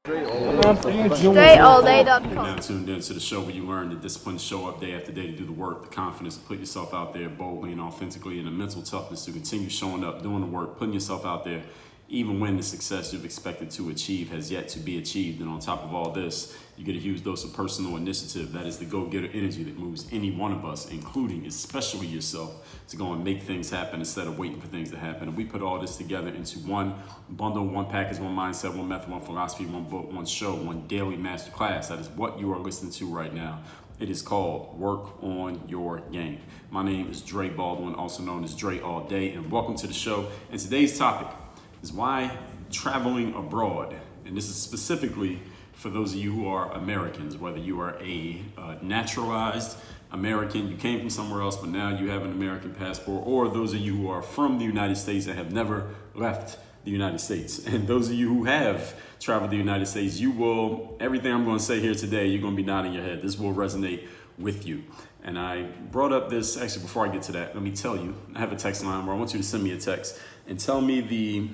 DreAllDay.com. Now tuned into the show where you learn the discipline to show up day after day to do the work, the confidence to put yourself out there boldly and authentically, and the mental toughness to continue showing up, doing the work, putting yourself out there, even when the success you've expected to achieve has yet to be achieved. And on top of all this, you get a huge dose of personal initiative. That is the go-getter energy that moves any one of us, including especially yourself, to go and make things happen instead of waiting for things to happen. And we put all this together into one bundle, one package, one mindset, one method, one philosophy, one book, one show, one daily masterclass. That is what you are listening to right now. It is called Work on Your Game. My name is Dre Baldwin, also known as Dre All Day, and welcome to the show. And today's topic is why traveling abroad, and this is specifically for those of you who are Americans, whether you are a naturalized American, you came from somewhere else, but now you have an American passport, or those of you who are from the United States and have never left the United States. And those of you who have traveled the United States, you will, everything I'm going to say here today, you're going to be nodding your head. This will resonate with you. And I brought up this, actually, before I get to that, let me tell you, I have a text line where I want you to send me a text and tell me the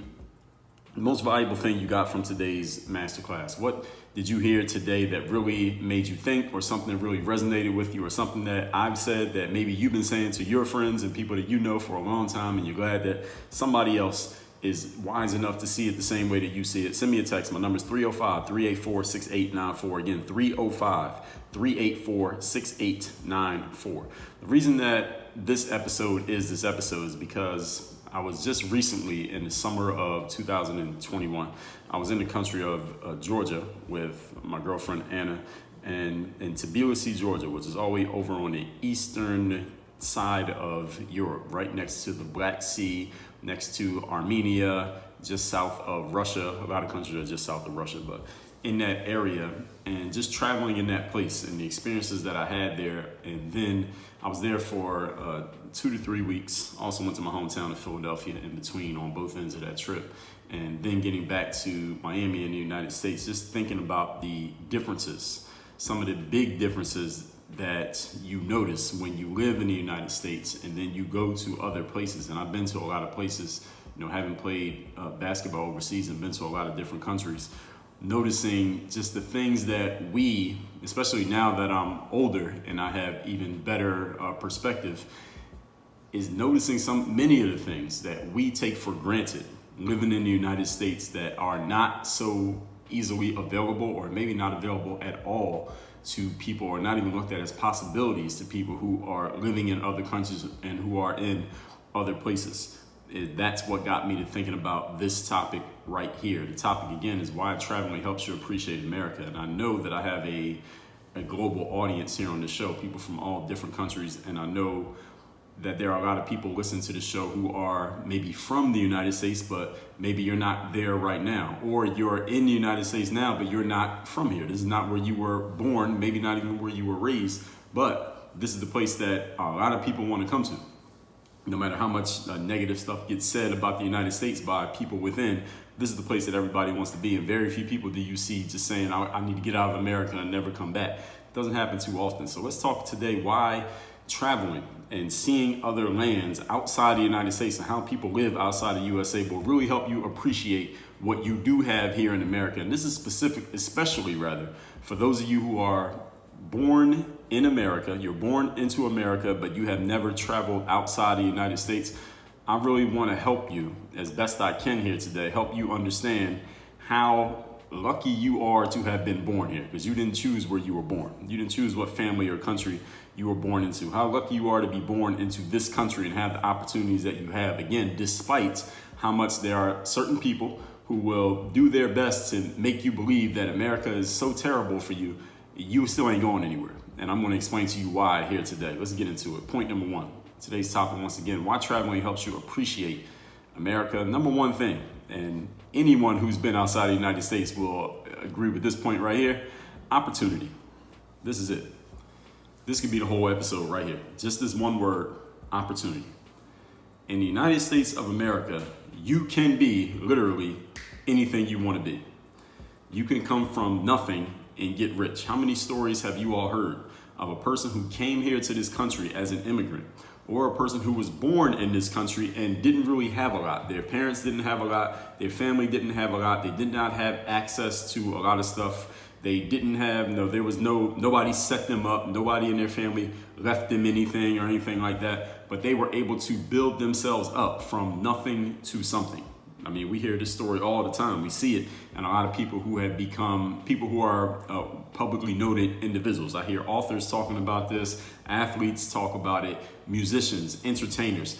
most valuable thing you got from today's masterclass. What did you hear today that really made you think, or something that really resonated with you, or something that I've said that maybe you've been saying to your friends and people that you know for a long time, and you're glad that somebody else is wise enough to see it the same way that you see it? Send me a text. My number is 305-384-6894. Again, 305-384-6894. The reason that this episode is because I was just recently in the summer of 2021. I was in the country of Georgia with my girlfriend Anna, and in Tbilisi, Georgia, which is all the way over on the eastern side of Europe, right next to the Black Sea, next to Armenia, just south of Russia. A lot of countries are just south of Russia, but in that area, and just traveling in that place and the experiences that I had there. And then I was there for 2 to 3 weeks. Also went to my hometown of Philadelphia in between on both ends of that trip. And then getting back to Miami in the United States, just thinking about the differences, some of the big differences that you notice when you live in the United States and then you go to other places. And I've been to a lot of places, having played basketball overseas and been to a lot of different countries, noticing just the things that we, especially now that I'm older and I have even better perspective, is noticing many of the things that we take for granted living in the United States that are not so easily available, or maybe not available at all to people, or not even looked at as possibilities to people who are living in other countries and who are in other places. That's what got me to thinking about this topic right here. The topic, again, is why traveling helps you appreciate America. And I know that I have a global audience here on the show, people from all different countries, and I know that there are a lot of people listening to the show who are maybe from the United States, but maybe you're not there right now, or you're in the United States now, but you're not from here. This is not where you were born, maybe not even where you were raised, but this is the place that a lot of people want to come to. No matter how much negative stuff gets said about the United States by people within, this is the place that everybody wants to be. And very few people do you see just saying, I need to get out of America and never come back. It doesn't happen too often. So let's talk today why traveling and seeing other lands outside the United States and how people live outside the USA will really help you appreciate what you do have here in America. And this is especially for those of you who are born in America. You're born into America, but you have never traveled outside the United States. I really want to help you as best I can here today, help you understand how lucky you are to have been born here, because you didn't choose where you were born. You didn't choose what family or country you were born into. How lucky you are to be born into this country and have the opportunities that you have. Again, despite how much there are certain people who will do their best to make you believe that America is so terrible for you, you still ain't going anywhere. And I'm going to explain to you why here today. Let's get into it. Point number one. Today's topic, once again, why traveling helps you appreciate America. Number one thing, and anyone who's been outside the United States will agree with this point right here: opportunity. This is it. This could be the whole episode right here. Just this one word, opportunity. In the United States of America, you can be literally anything you want to be. You can come from nothing and get rich. How many stories have you all heard of a person who came here to this country as an immigrant, or a person who was born in this country and didn't really have a lot. Their parents didn't have a lot. Their family didn't have a lot. They did not have access to a lot of stuff. They didn't have, there was nobody set them up. Nobody in their family left them anything or anything like that. But they were able to build themselves up from nothing to something. I mean, we hear this story all the time. We see it in a lot of people who have become people who are publicly noted individuals. I hear authors talking about this, athletes talk about it, musicians, entertainers,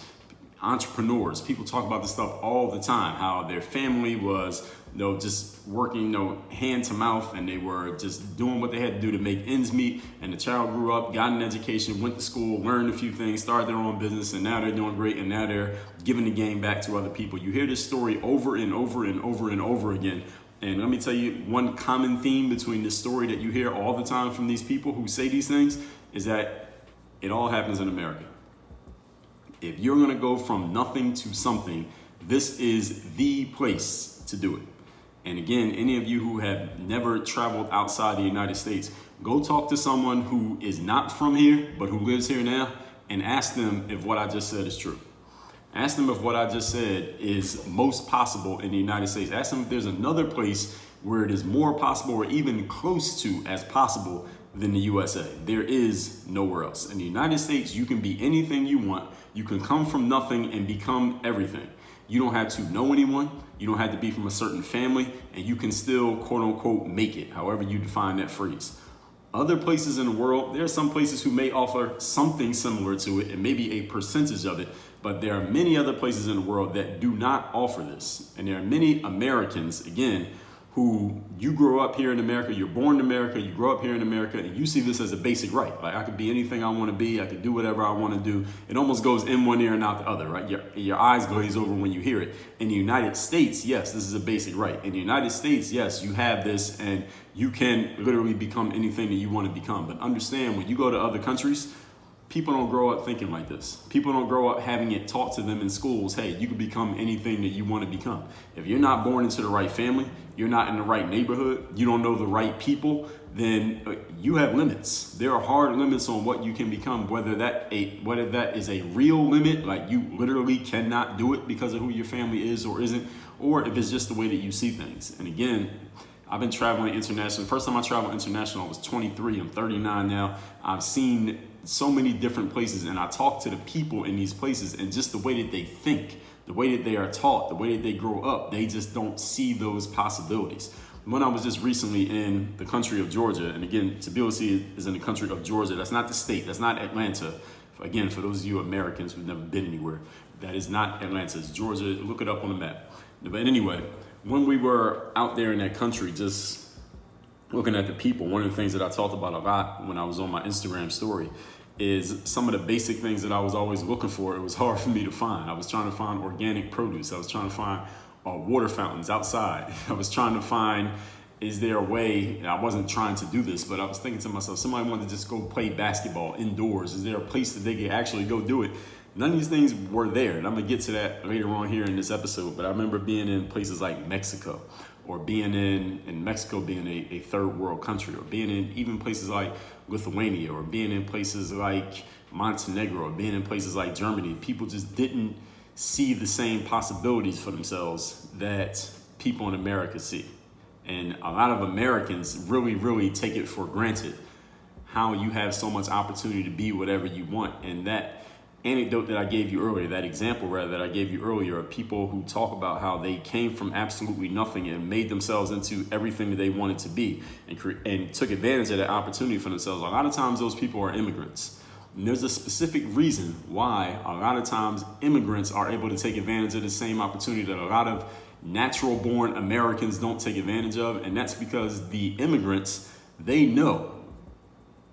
entrepreneurs. People talk about this stuff all the time, how their family was just working hand to mouth, and they were just doing what they had to do to make ends meet, and the child grew up, got an education, went to school, learned a few things, started their own business, and now they're doing great, and now they're giving the game back to other people. You hear this story over and over and over and over again, and let me tell you, one common theme between this story that you hear all the time from these people who say these things is that it all happens in America. If you're going to go from nothing to something, this is the place to do it. And again, any of you who have never traveled outside the United States, go talk to someone who is not from here, but who lives here now, and ask them if what I just said is true. Ask them if what I just said is most possible in the United States. Ask them if there's another place where it is more possible or even close to as possible than the USA. There is nowhere else. In the United States, you can be anything you want. You can come from nothing and become everything. You don't have to know anyone. You don't have to be from a certain family, and you can still, quote unquote, make it, however you define that phrase. Other places in the world, there are some places who may offer something similar to it and maybe a percentage of it, but there are many other places in the world that do not offer this. And there are many Americans, again, who you grow up here in America, you're born in America, you grow up here in America, and you see this as a basic right. Like, I could be anything I want to be, I could do whatever I want to do. It almost goes in one ear and out the other, right? Your eyes glaze over when you hear it. In the United States, yes, this is a basic right. In the United States, yes, you have this, and you can literally become anything that you want to become. But understand, when you go to other countries, people don't grow up thinking like this. People don't grow up having it taught to them in schools, hey, you can become anything that you want to become. If you're not born into the right family, you're not in the right neighborhood, you don't know the right people, then you have limits. There are hard limits on what you can become, whether that is a real limit, like you literally cannot do it because of who your family is or isn't, or if it's just the way that you see things. And again, I've been traveling internationally. First time I traveled international, I was 23. I'm 39 now. I've seen so many different places, and I talk to the people in these places, and just the way that they think, the way that they are taught, the way that they grow up, they just don't see those possibilities. When I was just recently in the country of Georgia, and again, Tbilisi is in the country of Georgia. That's not the state. That's not Atlanta. Again, for those of you Americans who've never been anywhere, that is not Atlanta. It's Georgia. Look it up on the map. But anyway, when we were out there in that country, just looking at the people, one of the things that I talked about a lot when I was on my Instagram story is some of the basic things that I was always looking for. It was hard for me to find. I was trying to find organic produce. I was trying to find water fountains outside. I was trying to find, is there a way, and I wasn't trying to do this, but I was thinking to myself, somebody wanted to just go play basketball indoors. Is there a place that they could actually go do it? None of these things were there, and I'm gonna get to that later on here in this episode, but I remember being in places like Mexico, or being in Mexico being a third world country, or being in even places like Lithuania, or being in places like Montenegro, or being in places like Germany. People just didn't see the same possibilities for themselves that people in America see. And a lot of Americans really, really take it for granted how you have so much opportunity to be whatever you want. And that anecdote that I gave you earlier, that example rather that I gave you earlier, of people who talk about how they came from absolutely nothing and made themselves into everything that they wanted to be, and took advantage of that opportunity for themselves. A lot of times those people are immigrants. And there's a specific reason why a lot of times immigrants are able to take advantage of the same opportunity that a lot of natural born Americans don't take advantage of. And that's because the immigrants, they know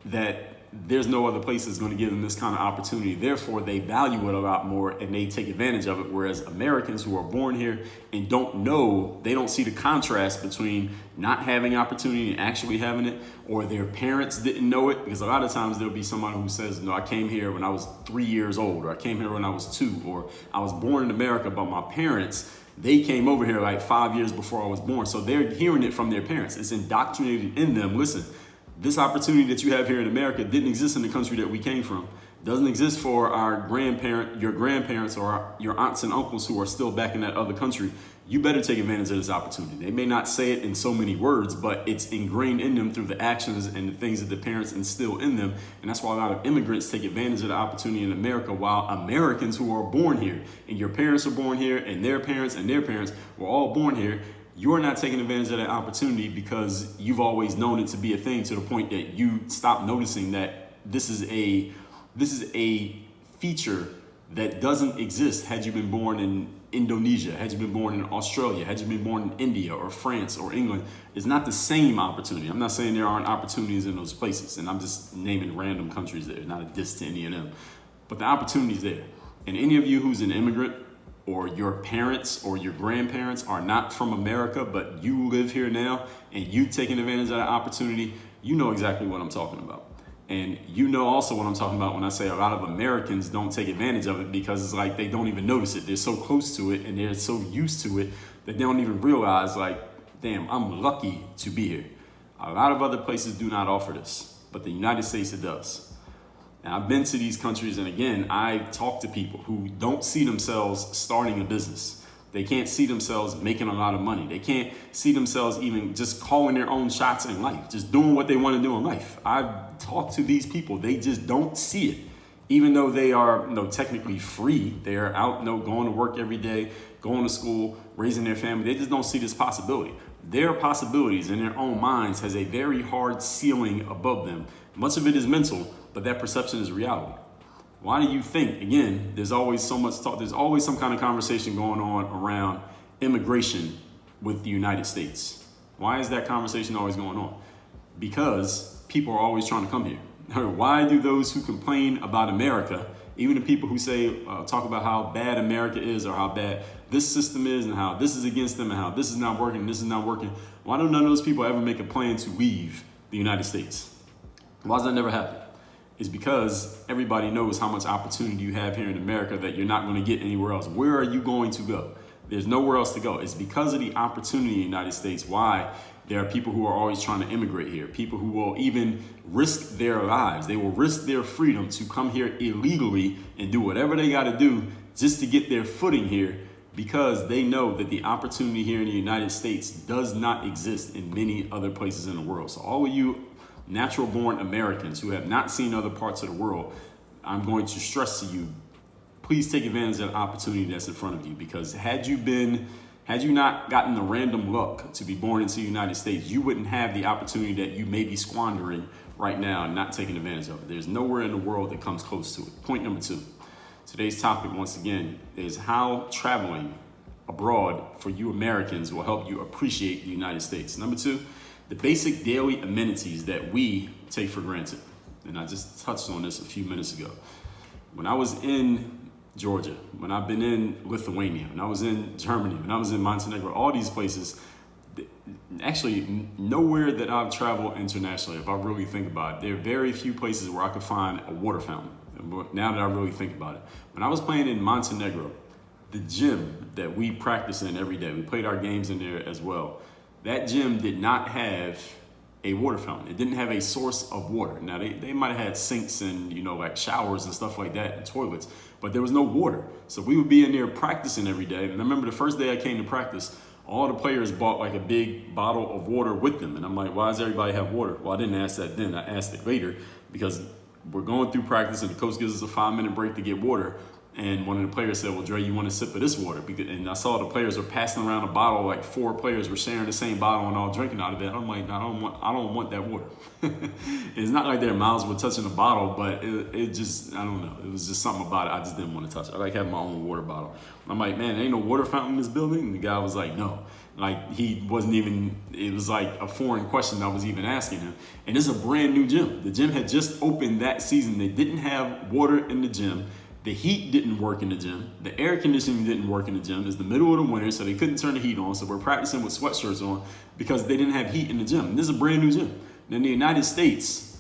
that there's no other place that's going to give them this kind of opportunity. Therefore, they value it a lot more and they take advantage of it. Whereas Americans who are born here and don't know, they don't see the contrast between not having opportunity and actually having it, or their parents didn't know it. Because a lot of times there'll be someone who says, no, I came here when I was 3 years old, or I came here when I was 2, or I was born in America, but my parents, they came over here like 5 years before I was born. So they're hearing it from their parents. It's indoctrinated in them. Listen, this opportunity that you have here in America didn't exist in the country that we came from, doesn't exist for your grandparents, or your aunts and uncles who are still back in that other country. You better take advantage of this opportunity. They may not say it in so many words, but it's ingrained in them through the actions and the things that the parents instill in them. And that's why a lot of immigrants take advantage of the opportunity in America, while Americans who are born here, and your parents are born here, and their parents were all born here, you're not taking advantage of that opportunity because you've always known it to be a thing, to the point that you stop noticing that this is a feature that doesn't exist had you been born in Indonesia, had you been born in Australia, had you been born in India or France or England. It's not the same opportunity. I'm not saying there aren't opportunities in those places, and I'm just naming random countries there, not a diss to any of them. But the opportunity's there. And any of you who's an immigrant, or your parents or your grandparents are not from America, but you live here now and you taking advantage of that opportunity, you know exactly what I'm talking about. And you know also what I'm talking about when I say a lot of Americans don't take advantage of it, because it's like they don't even notice it. They're so close to it and they're so used to it that they don't even realize, like, damn, I'm lucky to be here. A lot of other places do not offer this, but the United States, it does. And I've been to these countries, and again, I talk to people who don't see themselves starting a business. They can't see themselves making a lot of money. They can't see themselves even just calling their own shots in life, just doing what they want to do in life. I've talked to these people. They just don't see it. Even though they are, technically free, they're out, going to work every day, going to school, raising their family. They just don't see this possibility. Their possibilities in their own minds has a very hard ceiling above them. Much of it is mental, but that perception is reality. Why do you think, again, there's always so much talk, there's always some kind of conversation going on around immigration with the United States? Why is that conversation always going on? Because people are always trying to come here. Why do those who complain about America, even the people who say, talk about how bad America is, or how bad this system is, and how this is against them, and how this is not working, and this is not working, why don't none of those people ever make a plan to leave the United States? Why does that never happen? It's because everybody knows how much opportunity you have here in America that you're not going to get anywhere else. Where are you going to go? There's nowhere else to go. It's because of the opportunity in the United States why there are people who are always trying to immigrate here, people who will even risk their lives. They will risk their freedom to come here illegally and do whatever they got to do just to get their footing here, because they know that the opportunity here in the United States does not exist in many other places in the world. So all of you natural born Americans who have not seen other parts of the world, I'm going to stress to you, please take advantage of the opportunity that's in front of you, because had you not gotten the random luck to be born into the United States, you wouldn't have the opportunity that you may be squandering right now and not taking advantage of it. There's nowhere in the world that comes close to it. Point number 2. Today's topic, once again, is how traveling abroad for you Americans will help you appreciate the United States. Number 2, the basic daily amenities that we take for granted. And I just touched on this a few minutes ago. When I was in Georgia, when I've been in Lithuania, when I was in Germany, when I was in Montenegro, all these places, actually nowhere that I've traveled internationally, if I really think about it, there are very few places where I could find a water fountain. Now that I really think about it. When I was playing in Montenegro, the gym that we practice in every day, we played our games in there as well. That gym did not have a water fountain. It didn't have a source of water. Now they might have had sinks and like showers and stuff like that and toilets, but there was no water. So we would be in there practicing every day. And I remember the first day I came to practice, all the players bought like a big bottle of water with them. And I'm like, why does everybody have water? Well, I didn't ask that then. I asked it later, because we're going through practice and the coach gives us a 5-minute break to get water. And one of the players said, well, Dre, you want a sip of this water? And I saw the players were passing around a bottle, like 4 players were sharing the same bottle and all drinking out of it. I'm like, I don't want that water. It's not like their mouths were touching the bottle, but it just, I don't know. It was just something about it. I just didn't want to touch it. I like having my own water bottle. I'm like, man, there ain't no water fountain in this building? And the guy was like, no. Like he wasn't even, it was like a foreign question I was even asking him. And it's a brand new gym. The gym had just opened that season. They didn't have water in the gym. The heat didn't work in the gym. The air conditioning didn't work in the gym. It's the middle of the winter, so they couldn't turn the heat on. So we're practicing with sweatshirts on because they didn't have heat in the gym. And this is a brand new gym. Now in the United States,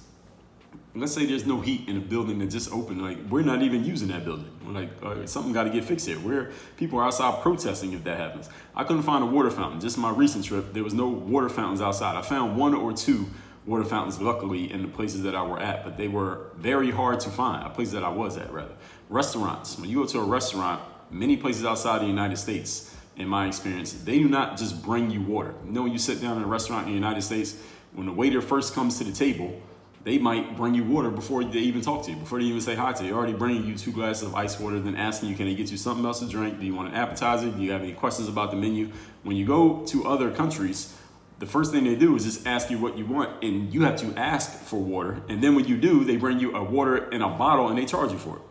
let's say there's no heat in a building that just opened. Like we're not even using that building. We're like, something got to get fixed here. People are outside protesting if that happens. I couldn't find a water fountain. Just my recent trip, there was no water fountains outside. I found 1 or 2 water fountains, luckily, in the places that I were at, but they were very hard to find, places that I was at, rather. Restaurants. When you go to a restaurant, many places outside the United States, in my experience, they do not just bring you water. You know, when you sit down in a restaurant in the United States, when the waiter first comes to the table, they might bring you water before they even talk to you, before they even say hi to you. They're already bringing you 2 glasses of ice water, then asking you, can they get you something else to drink? Do you want an appetizer? Do you have any questions about the menu? When you go to other countries, the first thing they do is just ask you what you want, and you have to ask for water. And then when you do, they bring you a water in a bottle and they charge you for it.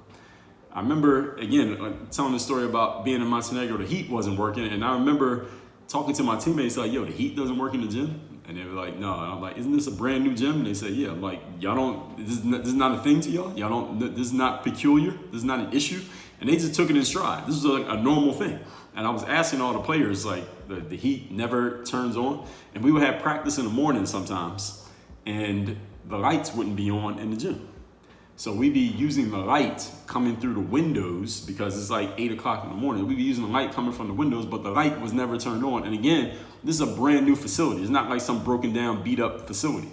I remember, again, telling the story about being in Montenegro, the heat wasn't working. And I remember talking to my teammates like, yo, the heat doesn't work in the gym? And they were like, no. And I'm like, isn't this a brand new gym? And they said, yeah. I'm like, y'all don't, this is not a thing to y'all? Y'all don't, this is not peculiar? This is not an issue? And they just took it in stride. This was like a normal thing. And I was asking all the players, like, the heat never turns on. And we would have practice in the morning sometimes, and the lights wouldn't be on in the gym. So we'd be using the light coming through the windows because it's like 8 o'clock in the morning. We'd be using the light coming from the windows, but the light was never turned on. And again, this is a brand new facility. It's not like some broken down, beat up facility.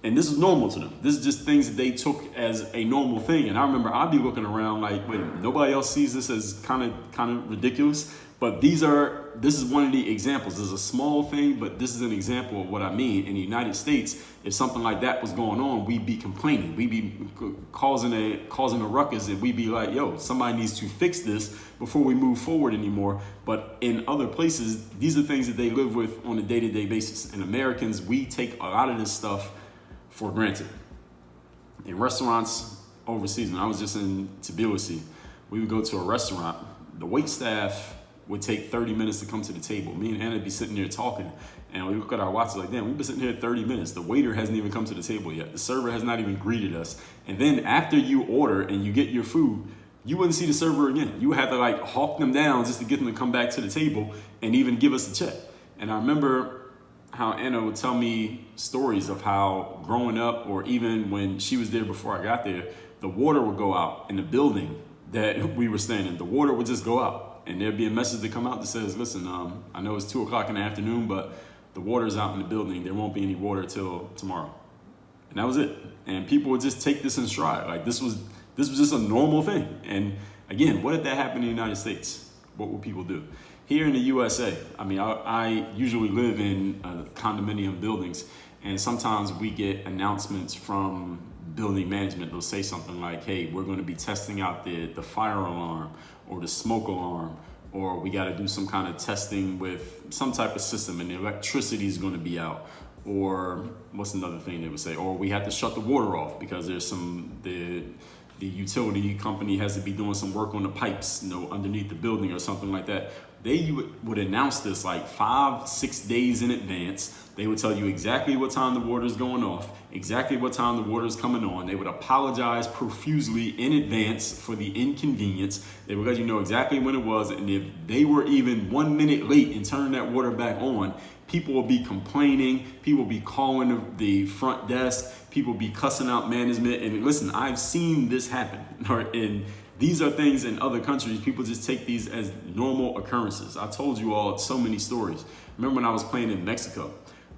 And this is normal to them. This is just things that they took as a normal thing. And I remember I'd be looking around like, wait, nobody else sees this as kind of ridiculous. But this is one of the examples. This is a small thing, but this is an example of what I mean. In the United States, if something like that was going on, we'd be complaining. We'd be causing a ruckus, and we'd be like, yo, somebody needs to fix this before we move forward anymore. But in other places, these are things that they live with on a day-to-day basis. And Americans, we take a lot of this stuff for granted. In restaurants overseas, when I was just in Tbilisi, we would go to a restaurant. The wait staff would take 30 minutes to come to the table. Me and Anna would be sitting there talking, and we look at our watches like, damn, we've been sitting here 30 minutes. The waiter hasn't even come to the table yet. The server has not even greeted us. And then after you order and you get your food, you wouldn't see the server again. You would have to like hawk them down just to get them to come back to the table and even give us a check. And I remember how Anna would tell me stories of how growing up, or even when she was there before I got there, the water would go out in the building that we were staying in. The water would just go out. And there'd be a message to come out that says, listen, I know it's 2 o'clock in the afternoon, but the water's out in the building. There won't be any water till tomorrow. And that was it. And people would just take this in stride. Like this was just a normal thing. And again, what if that happened in the United States? What would people do? Here in the USA, I mean, I usually live in condominium buildings, and sometimes we get announcements from building management. They'll say something like, hey, we're going to be testing out the fire alarm or the smoke alarm, or we got to do some kind of testing with some type of system and the electricity is going to be out. Or what's another thing they would say? Or we have to shut the water off because there's the utility company has to be doing some work on the pipes, underneath the building or something like that. They would announce this like 5-6 days in advance. They would tell you exactly what time the water is going off, exactly what time the water is coming on. They would apologize profusely in advance for the inconvenience. They would let you know exactly when it was. And if they were even 1 minute late in turning that water back on, people will be complaining. People will be calling the front desk. People will be cussing out management. And listen, I've seen this happen. And these are things in other countries. People just take these as normal occurrences. I told you all so many stories. Remember when I was playing in Mexico?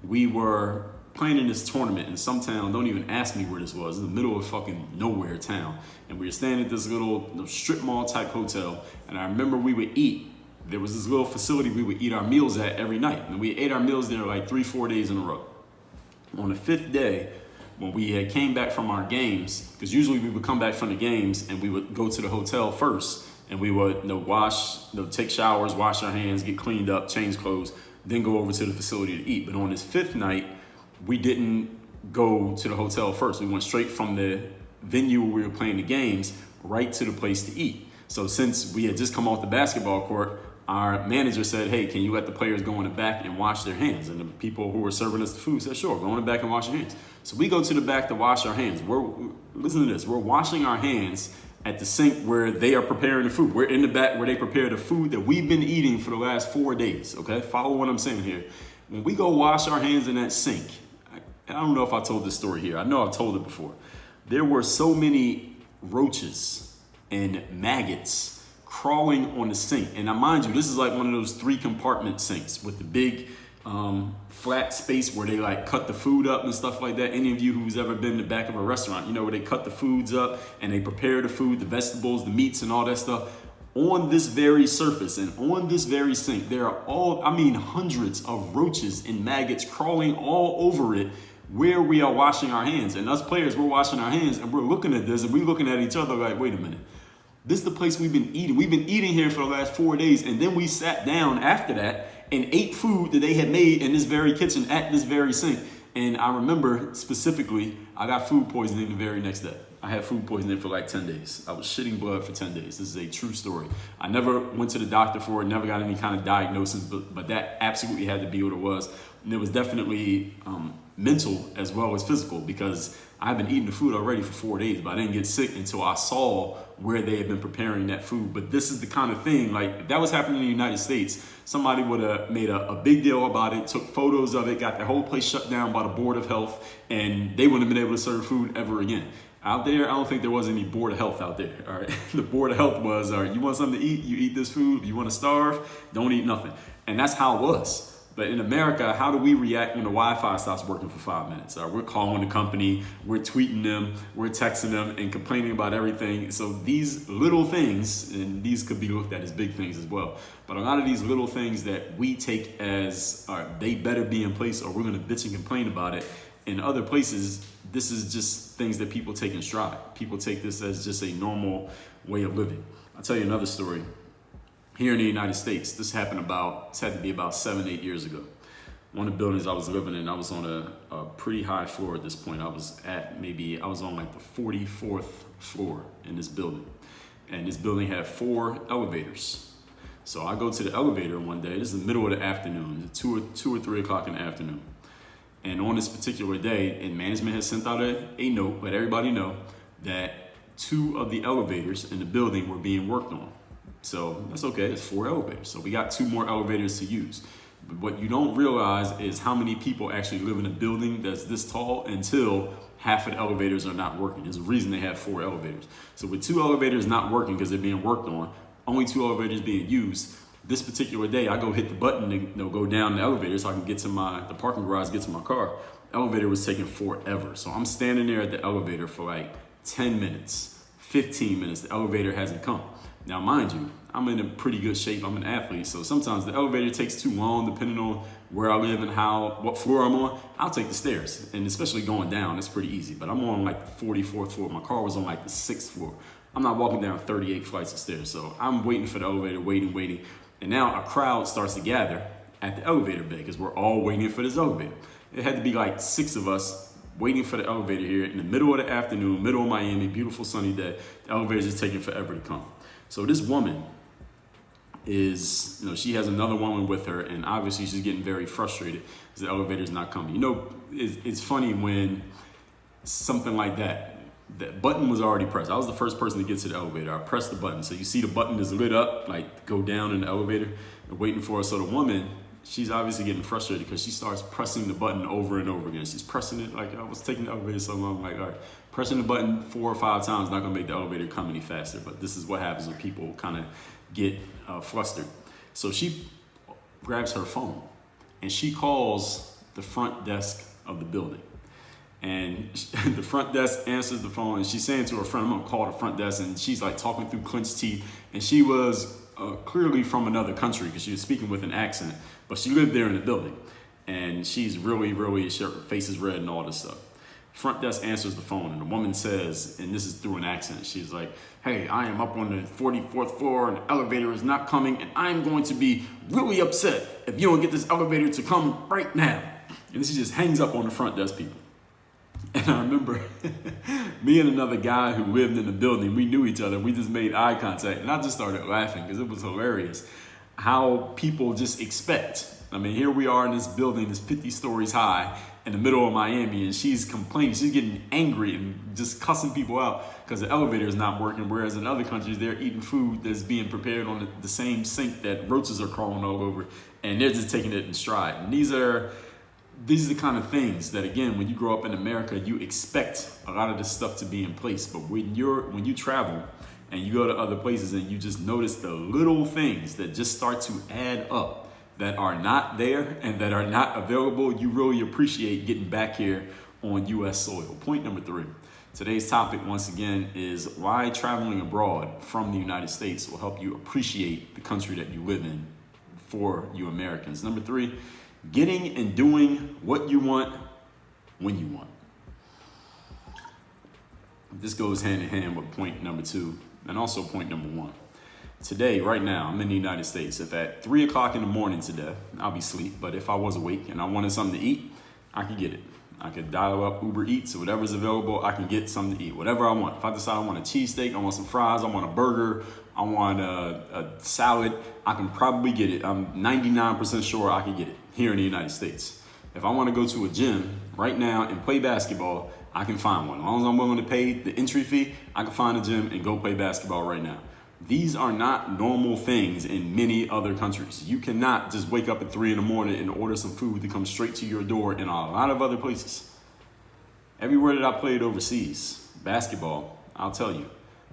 We were playing in this tournament in some town. Don't even ask me where this was. In the middle of fucking nowhere town. And we were staying at this little strip mall type hotel. And I remember we would eat. There was this little facility we would eat our meals at every night. And we ate our meals there like 3-4 days in a row. On the 5th day, when we had came back from our games, because usually we would come back from the games and we would go to the hotel first, and we would take showers, wash our hands, get cleaned up, change clothes, then go over to the facility to eat. But on this 5th night, we didn't go to the hotel first. We went straight from the venue where we were playing the games right to the place to eat. So since we had just come off the basketball court, our manager said, hey, can you let the players go in the back and wash their hands? And the people who were serving us the food said, sure, go in the back and wash your hands. So we go to the back to wash our hands. Listen to this. We're washing our hands at the sink where they are preparing the food. We're in the back where they prepare the food that we've been eating for the last 4 days, okay? Follow what I'm saying here. When we go wash our hands in that sink, I don't know if I told this story here. I know I've told it before. There were so many roaches and maggots crawling on the sink. And now, mind you, this is like one of those 3 compartment sinks with the big flat space where they like cut the food up and stuff like that. Any of you who's ever been in the back of a restaurant, you know, where they cut the foods up and they prepare the food, the vegetables, the meats and all that stuff. On this very surface and on this very sink, there are hundreds of roaches and maggots crawling all over it where we are washing our hands. And us players, we're washing our hands and we're looking at this and we're looking at each other like, wait a minute. This is the place we've been eating. We've been eating here for the last 4 days. And then we sat down after that and ate food that they had made in this very kitchen at this very sink. And I remember specifically, I got food poisoning the very next day. I had food poisoning for like 10 days. I was shitting blood for 10 days. This is a true story. I never went to the doctor for it, never got any kind of diagnosis, but that absolutely had to be what it was. And it was definitely mental as well as physical, because I had been eating the food already for 4 days, but I didn't get sick until I saw where they had been preparing that food. But this is the kind of thing, like if that was happening in the United States, somebody would have made a big deal about it, took photos of it, got the whole place shut down by the Board of Health, and they wouldn't have been able to serve food ever again. Out there, I don't think there was any Board of Health out there, all right? The Board of Health was, all right, you want something to eat, you eat this food. You want to starve, don't eat nothing. And that's how it was. But in America, how do we react when the Wi-Fi stops working for 5 minutes? We're calling the company, we're tweeting them, we're texting them and complaining about everything. So these little things, and these could be looked at as big things as well, but a lot of these little things that we take as, all right, they better be in place or we're gonna bitch and complain about it. In other places, this is just things that people take in stride. People take this as just a normal way of living. I'll tell you another story. Here in the United States, this had to be about 7-8 years ago. One of the buildings I was living in, I was on a pretty high floor at this point. I was on like the 44th floor in this building. And this building had 4 elevators. So I go to the elevator one day, this is the middle of the afternoon, 2 or 3 o'clock in the afternoon. And on this particular day, and management has sent out a note, let everybody know that 2 of the elevators in the building were being worked on. So that's okay, it's 4 elevators. So we got 2 more elevators to use. But what you don't realize is how many people actually live in a building that's this tall until half of the elevators are not working. There's a reason they have 4 elevators. So with 2 elevators not working because they're being worked on, only 2 elevators being used, this particular day, I go hit the button to go down the elevator so I can get to the parking garage, get to my car. The elevator was taking forever. So I'm standing there at the elevator for like 10 minutes, 15 minutes. The elevator hasn't come. Now, mind you, I'm in a pretty good shape. I'm an athlete. So sometimes the elevator takes too long, depending on where I live and what floor I'm on. I'll take the stairs. And especially going down, it's pretty easy. But I'm on like the 44th floor. My car was on like the 6th floor. I'm not walking down 38 flights of stairs. So I'm waiting for the elevator, waiting. And now a crowd starts to gather at the elevator bay because we're all waiting for this elevator. It had to be like 6 of us waiting for the elevator here in the middle of the afternoon, middle of Miami, beautiful sunny day. The elevator is taking forever to come. So this woman she has another woman with her, and obviously she's getting very frustrated because the elevator is not coming. It's funny when something like that, the button was already pressed. I was the first person to get to the elevator. I pressed the button. So you see the button is lit up, like go down in the elevator, and waiting for us. So the woman, she's obviously getting frustrated because she starts pressing the button over and over again. She's pressing it like I was taking the elevator so long, like, all right, pressing the button 4 or 5 times, not gonna make the elevator come any faster. But this is what happens when people kind of get flustered. So she grabs her phone and she calls the front desk of the building. And the front desk answers the phone and she's saying to her friend, I'm gonna call the front desk, and she's like talking through clenched teeth. And she was clearly from another country because she was speaking with an accent, but she lived there in the building. And she's really, her face is red and all this stuff. Front desk answers the phone and the woman says, and this is through an accent, she's like, hey, I am up on the 44th floor and the elevator is not coming, and I'm going to be really upset if you don't get this elevator to come right now. And she just hangs up on the front desk people. And I remember me and another guy who lived in the building, we knew each other. We just made eye contact and I just started laughing because it was hilarious how people just expect. I mean, here we are in this building that's 50 stories high in the middle of Miami, and she's complaining, she's getting angry and just cussing people out because the elevator is not working. Whereas in other countries, they're eating food that's being prepared on the same sink that roaches are crawling all over, and they're just taking it in stride. And these are the kind of things that, again, when you grow up in America, you expect a lot of this stuff to be in place. But when you travel and you go to other places and you just notice the little things that just start to add up, that are not there and that are not available, you really appreciate getting back here on U.S. soil. Point number 3. Today's topic, once again, is why traveling abroad from the United States will help you appreciate the country that you live in for you Americans. Number 3, getting and doing what you want when you want. This goes hand in hand with point number 2 and also point number 1. Today, right now, I'm in the United States. If at 3 o'clock in the morning today, I'll be asleep, but if I was awake and I wanted something to eat, I could get it. I could dial up Uber Eats or whatever's available, I can get something to eat, whatever I want. If I decide I want a cheesesteak, I want some fries, I want a burger, I want a salad, I can probably get it. I'm 99% sure I can get it here in the United States. If I want to go to a gym right now and play basketball, I can find one. As long as I'm willing to pay the entry fee, I can find a gym and go play basketball right now. These are not normal things in many other countries. You cannot just wake up at 3 in the morning and order some food to come straight to your door in a lot of other places. Everywhere that I played overseas, basketball, I'll tell you,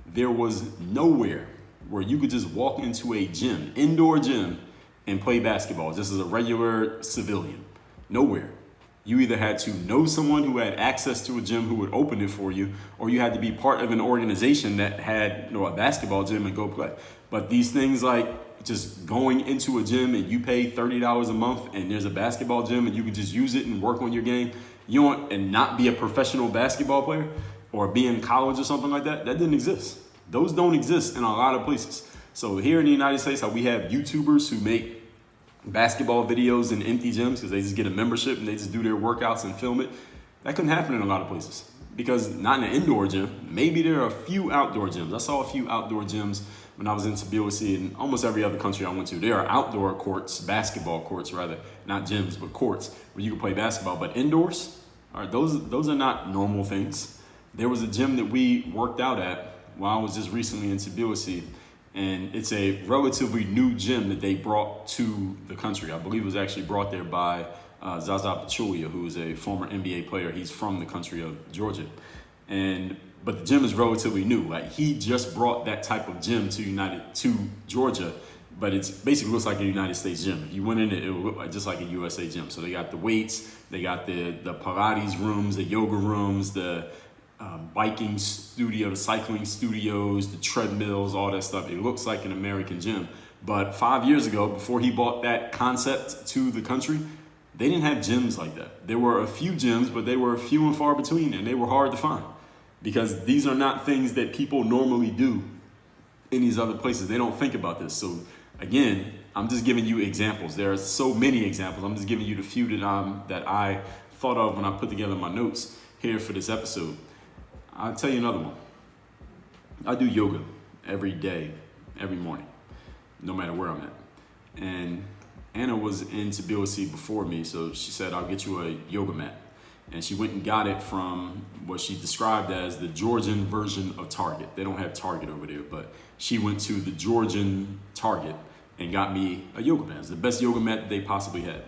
there was nowhere where you could just walk into a gym, indoor gym, and play basketball just as a regular civilian. Nowhere. You either had to know someone who had access to a gym who would open it for you, or you had to be part of an organization that had a basketball gym and go play. But these things like just going into a gym and you pay $30 a month and there's a basketball gym and you can just use it and work on your game, and not be a professional basketball player or be in college or something like that, that didn't exist. Those don't exist in a lot of places. So here in the United States, how we have YouTubers who make basketball videos in empty gyms because they just get a membership and they just do their workouts and film it. That couldn't happen in a lot of places because not in an indoor gym. Maybe there are a few outdoor gyms. I saw a few outdoor gyms when I was in Tbilisi and almost every other country I went to. There are outdoor courts, basketball courts rather, not gyms, but courts where you can play basketball. But indoors, all right, those are not normal things. There was a gym that we worked out at while I was just recently in Tbilisi. And it's a relatively new gym that they brought to the country. I believe it was actually brought there by Zaza Pachulia, who is a former NBA player. He's from the country of Georgia. But the gym is relatively new. Like he just brought that type of gym to Georgia, but it's basically looks like a United States gym. If you went in it, it would look like just like a USA gym. So they got the weights, they got the Pilates rooms, the yoga rooms, the biking studio, the cycling studios, the treadmills, all that stuff. It looks like an American gym. But 5 years ago, before he brought that concept to the country, they didn't have gyms like that. There were a few gyms, but they were few and far between, and they were hard to find because these are not things that people normally do in these other places. They don't think about this. So again, I'm just giving you examples. There are so many examples. I'm just giving you the few that I thought of when I put together my notes here for this episode. I'll tell you another one. I do yoga every day, every morning, no matter where I'm at. And Anna was in Tbilisi before me, so she said, I'll get you a yoga mat. And she went and got it from what she described as the Georgian version of Target. They don't have Target over there, but she went to the Georgian Target and got me a yoga mat. It's the best yoga mat that they possibly had.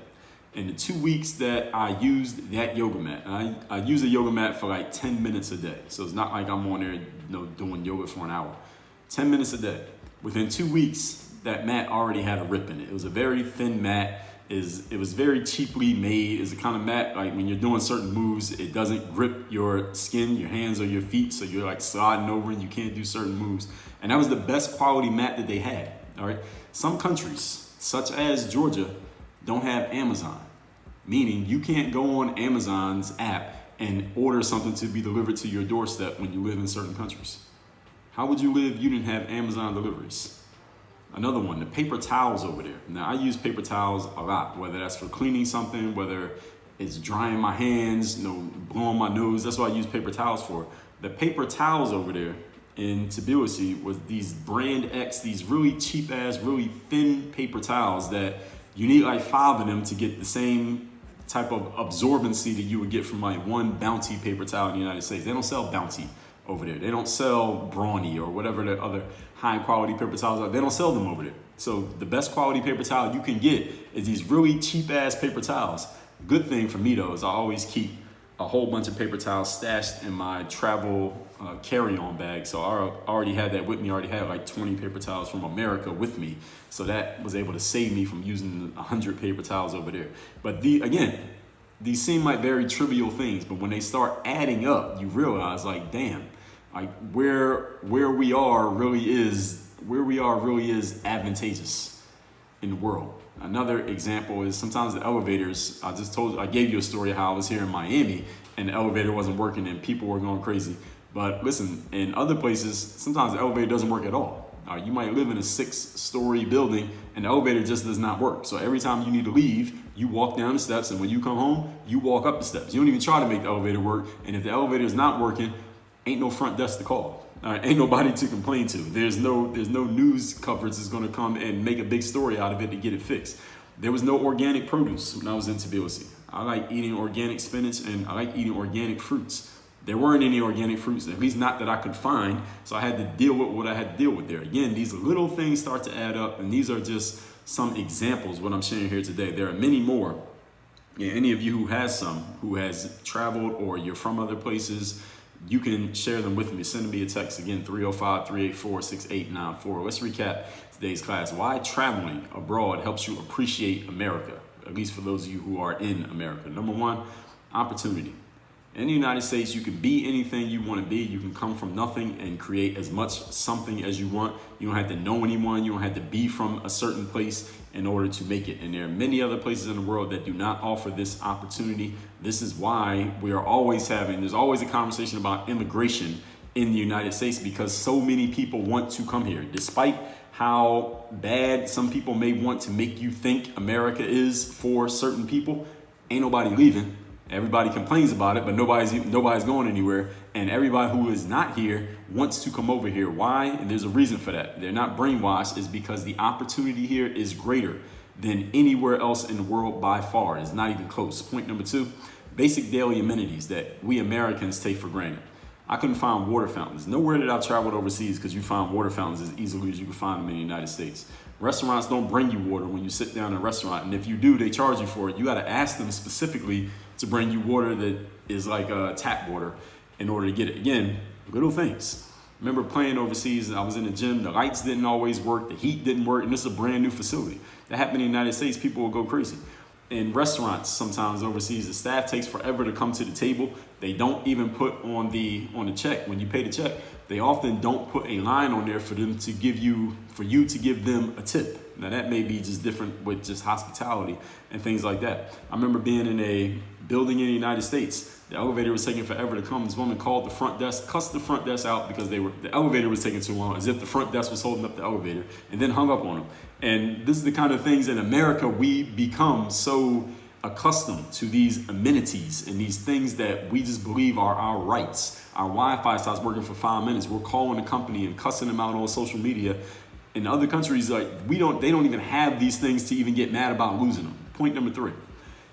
In the 2 weeks that I used that yoga mat, I use a yoga mat for like 10 minutes a day. So it's not like I'm on there doing yoga for an hour. 10 minutes a day. Within 2 weeks, that mat already had a rip in it. It was a very thin mat. It was very cheaply made. It's the kind of mat, like when you're doing certain moves, it doesn't grip your skin, your hands or your feet. So you're like sliding over and you can't do certain moves. And that was the best quality mat that they had. All right. Some countries, such as Georgia, don't have Amazon. Meaning you can't go on Amazon's app and order something to be delivered to your doorstep when you live in certain countries. How would you live if you didn't have Amazon deliveries? Another one, the paper towels over there. Now I use paper towels a lot, whether that's for cleaning something, whether it's drying my hands, blowing my nose. That's what I use paper towels for. The paper towels over there in Tbilisi was these brand X, these really cheap ass, really thin paper towels that you need like 5 of them to get the same type of absorbency that you would get from like one Bounty paper towel in the United States. They don't sell Bounty over there. They don't sell Brawny or whatever the other high quality paper towels are. They don't sell them over there. So the best quality paper towel you can get is these really cheap ass paper towels. Good thing for me though is I always keep a whole bunch of paper towels stashed in my travel carry-on bag. So I already had that with me. I already had like 20 paper towels from America with me. So that was able to save me from using 100 paper towels over there. But again, these seem like very trivial things, but when they start adding up, you realize like, damn, like where we are really is advantageous in the world. Another example is sometimes the elevators, I gave you a story of how I was here in Miami and the elevator wasn't working and people were going crazy. But listen, in other places, sometimes the elevator doesn't work at all. You might live in a 6-story building and the elevator just does not work. So every time you need to leave, you walk down the steps, and when you come home, you walk up the steps. You don't even try to make the elevator work. And if the elevator is not working, ain't no front desk to call. Ain't nobody to complain to. There's no news coverage that's going to come and make a big story out of it to get it fixed. There was no organic produce when I was in Tbilisi. I like eating organic spinach and I like eating organic fruits. There weren't any organic fruits, at least not that I could find. So I had to deal with what I had to deal with there. Again, these little things start to add up, and these are just some examples, what I'm sharing here today. There are many more. Yeah, any of you who has traveled or you're from other places, you can share them with me. Send me a text again, 305-384-6894. Let's recap today's class. Why traveling abroad helps you appreciate America, at least for those of you who are in America. Number one, opportunity. In the United States, you can be anything you want to be. You can come from nothing and create as much something as you want. You don't have to know anyone. You don't have to be from a certain place in order to make it. And there are many other places in the world that do not offer this opportunity. This is why there's always a conversation about immigration in the United States, because so many people want to come here. Despite how bad some people may want to make you think America is for certain people, ain't nobody leaving. Everybody complains about it, but nobody's going anywhere. And everybody who is not here wants to come over here. Why? And there's a reason for that. They're not brainwashed. Is because the opportunity here is greater than anywhere else in the world by far. It's not even close. Point number two, basic daily amenities that we Americans take for granted. I couldn't find water fountains. Nowhere that I've traveled overseas could you find water fountains as easily as you can find them in the United States. Restaurants don't bring you water when you sit down in a restaurant. And if you do, they charge you for it. You got to ask them specifically to bring you water that is like tap water in order to get it. Again, little things. Remember playing overseas, I was in the gym, the lights didn't always work, the heat didn't work, and this is a brand new facility. That happened in the United States, people will go crazy. In restaurants, sometimes overseas, the staff takes forever to come to the table. They don't even put on the check. When you pay the check, they often don't put a line on there for you to give them a tip. Now that may be just different with just hospitality and things like that. I remember being in a building in the United States. The elevator was taking forever to come. This woman called the front desk, cussed the front desk out because the elevator was taking too long, as if the front desk was holding up the elevator, and then hung up on them. And this is the kind of things in America we become so accustomed to, these amenities and these things that we just believe are our rights. Our Wi-Fi stops working for 5 minutes. We're calling the company and cussing them out on social media. In other countries, they don't even have these things to even get mad about losing them. Point number three,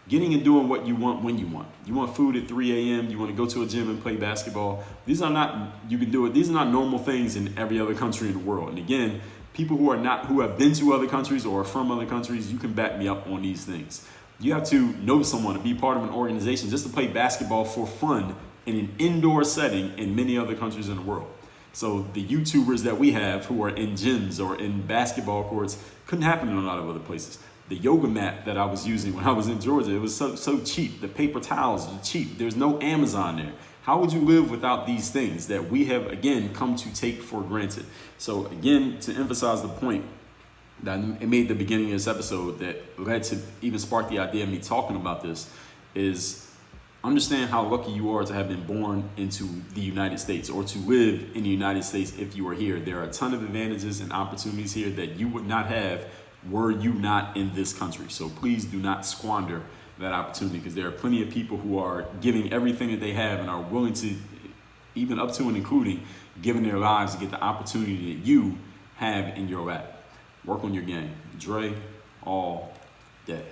getting and doing what you want when you want. You want food at 3 a.m. You want to go to a gym and play basketball. These are not normal things in every other country in the world. And again, people who have been to other countries or are from other countries, you can back me up on these things. You have to know someone to be part of an organization just to play basketball for fun in an indoor setting in many other countries in the world. So the YouTubers that we have who are in gyms or in basketball courts couldn't happen in a lot of other places. The yoga mat that I was using when I was in Georgia, it was so cheap. The paper towels were cheap. There's no Amazon there. How would you live without these things that we have, again, come to take for granted? So again, to emphasize the point that I made at the beginning of this episode that led to even spark the idea of me talking about this is understand how lucky you are to have been born into the United States or to live in the United States if you are here. There are a ton of advantages and opportunities here that you would not have were you not in this country. So please do not squander that opportunity, because there are plenty of people who are giving everything that they have and are willing to, even up to and including, giving their lives to get the opportunity that you have in your lap. Work on your game. Dre all day.